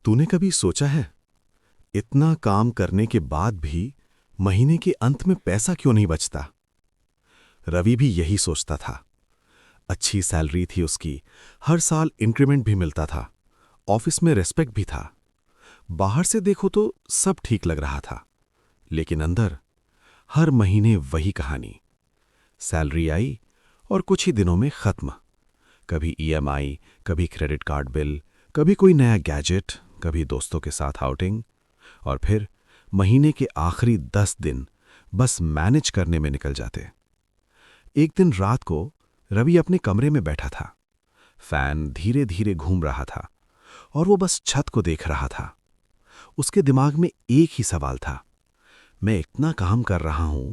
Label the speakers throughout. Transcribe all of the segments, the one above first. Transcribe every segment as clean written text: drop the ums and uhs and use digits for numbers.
Speaker 1: तूने कभी सोचा है, इतना काम करने के बाद भी महीने के अंत में पैसा क्यों नहीं बचता? रवि भी यही सोचता था। अच्छी सैलरी थी उसकी, हर साल इंक्रीमेंट भी मिलता था, ऑफिस में रेस्पेक्ट भी था। बाहर से देखो तो सब ठीक लग रहा था, लेकिन अंदर हर महीने वही कहानी। सैलरी आई और कुछ ही दिनों में खत्म। कभी ईएमआई, कभी क्रेडिट कार्ड बिल, कभी कोई नया गैजेट, कभी दोस्तों के साथ आउटिंग, और फिर महीने के आखिरी 10 दिन बस मैनेज करने में निकल जाते। एक दिन रात को रवि अपने कमरे में बैठा था। फैन धीरे धीरे घूम रहा था और वो बस छत को देख रहा था। उसके दिमाग में एक ही सवाल था, मैं इतना काम कर रहा हूं,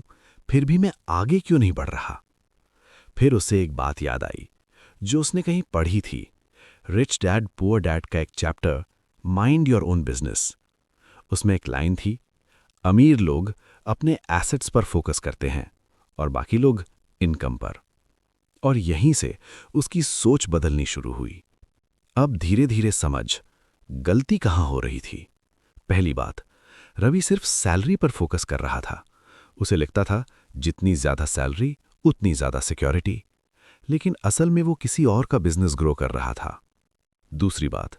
Speaker 1: फिर भी मैं आगे क्यों नहीं बढ़ रहा? फिर उसे एक बात याद आई जो उसने कहीं पढ़ी थी, रिच डैड पुअर डैड का एक chapter, mind your own business. उसमें एक लाइन थी, अमीर लोग अपने एसेट्स पर फोकस करते हैं और बाकी लोग इनकम पर। और यहीं से उसकी सोच बदलनी शुरू हुई। अब धीरे धीरे समझ गलती कहां हो रही थी। पहली बात, रवि सिर्फ सैलरी पर फोकस कर रहा था। उसे लगता था जितनी ज्यादा सैलरी उतनी ज्यादा सिक्योरिटी, लेकिन असल में वो किसी और का बिजनेस ग्रो कर रहा था। दूसरी बात,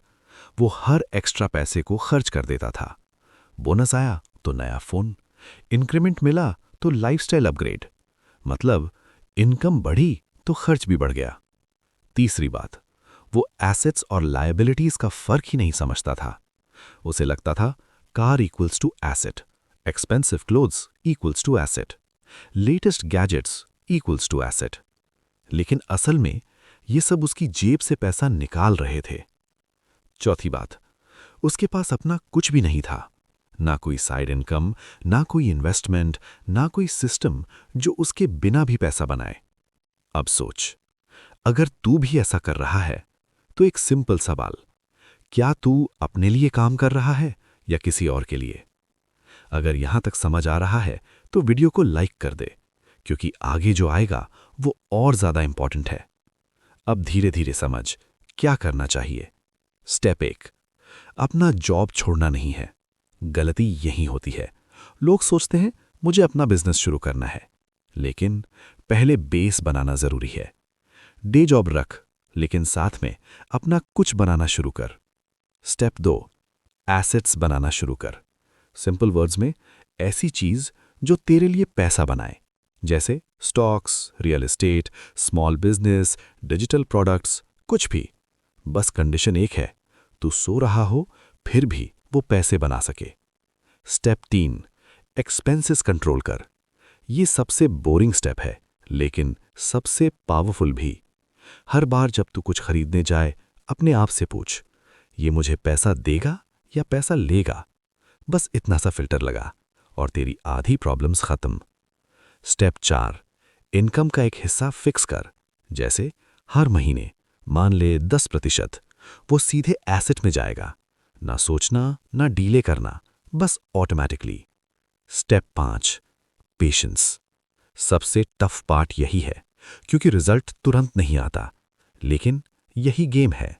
Speaker 1: वो हर एक्स्ट्रा पैसे को खर्च कर देता था। बोनस आया तो नया फोन, इंक्रीमेंट मिला तो लाइफस्टाइल अपग्रेड, मतलब इनकम बढ़ी तो खर्च भी बढ़ गया। तीसरी बात, वो एसेट्स और लायबिलिटीज का फर्क ही नहीं समझता था। उसे लगता था car equals to asset, expensive clothes equals to asset, latest gadgets equals to asset. लेकिन असल में ये सब उसकी जेब से पैसा निकाल रहे थे। चौथी बात, उसके पास अपना कुछ भी नहीं था। ना कोई साइड इनकम, ना कोई इन्वेस्टमेंट, ना कोई सिस्टम जो उसके बिना भी पैसा बनाए। अब सोच, अगर तू भी ऐसा कर रहा है तो एक सिंपल सवाल, क्या तू अपने लिए काम कर रहा है या किसी और के लिए? अगर यहां तक समझ आ रहा है तो वीडियो को लाइक कर दे, क्योंकि आगे जो आएगा वो और ज्यादा इंपॉर्टेंट है। अब धीरे धीरे समझ क्या करना चाहिए। स्टेप 1, अपना जॉब छोड़ना नहीं है। गलती यही होती है, लोग सोचते हैं मुझे अपना बिजनेस शुरू करना है, लेकिन पहले बेस बनाना जरूरी है। डे जॉब रख, लेकिन साथ में अपना कुछ बनाना शुरू कर। स्टेप 2, एसेट्स बनाना शुरू कर। सिंपल वर्ड्स में ऐसी चीज जो तेरे लिए पैसा बनाए, जैसे stocks, real estate, small business, digital products, कुछ भी। बस कंडीशन एक है, तू सो रहा हो फिर भी वो पैसे बना सके। स्टेप 3, एक्सपेंसेस कंट्रोल कर। ये सबसे बोरिंग स्टेप है, लेकिन सबसे पावरफुल भी। हर बार जब तू कुछ खरीदने जाए, अपने आप से पूछ, ये मुझे पैसा देगा या पैसा लेगा? बस इतना सा फिल्टर लगा और तेरी आधी प्रॉब्लम्स खत्म। स्टेप 4, इनकम का एक हिस्सा फिक्स कर, जैसे हर महीने मान ले 10%, वो सीधे एसेट में जाएगा। ना सोचना, ना डीले करना, बस ऑटोमेटिकली। Step 5, patience. सबसे टफ पार्ट यही है, क्योंकि रिजल्ट तुरंत नहीं आता, लेकिन यही गेम है।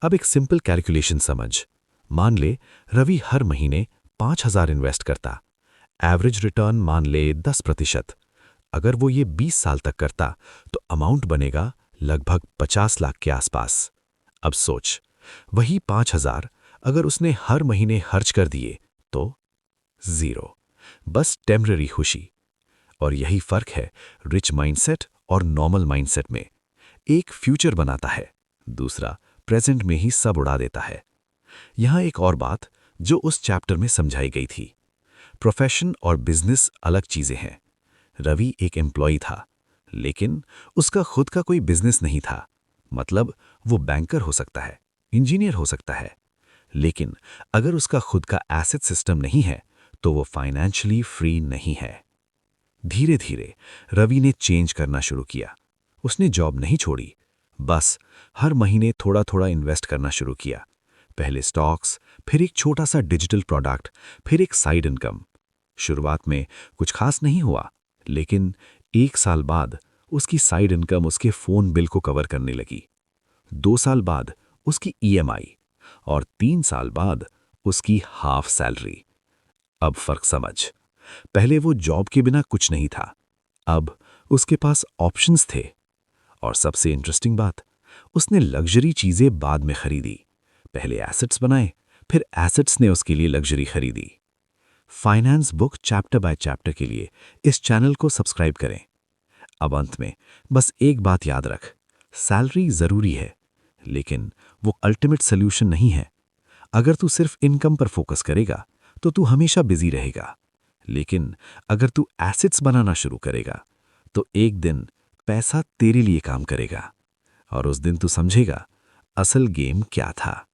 Speaker 1: अब एक सिंपल कैलकुलेशन समझ। मान ले रवि हर महीने 5,000 इन्वेस्ट करता, एवरेज रिटर्न मान ले 10%। अगर वो ये 20 साल तक करता तो अमाउंट बनेगा लगभग 50 लाख के आसपास। अब सोच, वही 5,000 अगर उसने हर महीने खर्च कर दिए तो 0, बस टेम्पररी खुशी। और यही फर्क है रिच माइंडसेट और नॉर्मल माइंडसेट में। एक फ्यूचर बनाता है, दूसरा प्रेजेंट में ही सब उड़ा देता है। यहां एक और बात जो उस चैप्टर में समझाई गई थी, प्रोफेशन और बिजनेस अलग चीजें हैं। रवि एक एम्प्लॉय था, लेकिन उसका खुद का कोई बिजनेस नहीं था। मतलब वो बैंकर हो सकता है, इंजीनियर हो सकता है, लेकिन अगर उसका खुद का एसेट सिस्टम नहीं है तो वो फाइनेंशियली फ्री नहीं है। धीरे धीरे रवि ने चेंज करना शुरू किया। उसने जॉब नहीं छोड़ी, बस हर महीने थोड़ा थोड़ा इन्वेस्ट करना शुरू किया। पहले स्टॉक्स, फिर एक छोटा सा डिजिटल प्रोडक्ट, फिर एक साइड इनकम। शुरुआत में कुछ खास नहीं हुआ, लेकिन 1 साल बाद उसकी साइड इनकम उसके फोन बिल को कवर करने लगी। 2 साल बाद उसकी ईएमआई,
Speaker 2: और 3 साल बाद उसकी हाफ सैलरी। अब फर्क समझ। पहले वो जॉब के बिना कुछ नहीं था, अब उसके पास ऑप्शंस थे। और सबसे इंटरेस्टिंग बात, उसने लग्जरी चीजें बाद में खरीदी। पहले एसेट्स बनाए, फिर एसेट्स ने उसके लिए लग्जरी खरीदी। Finance book chapter by chapter के लिए इस चैनल को सब्सक्राइब करें। अब अंत में बस एक बात याद रख, सैलरी जरूरी है, लेकिन वो अल्टीमेट सोल्यूशन नहीं है। अगर तू सिर्फ इनकम पर फोकस करेगा तो तू हमेशा बिजी रहेगा, लेकिन अगर तू एसेट्स बनाना शुरू करेगा तो एक दिन पैसा तेरे लिए काम करेगा, और उस दिन तू समझेगा असल गेम क्या था।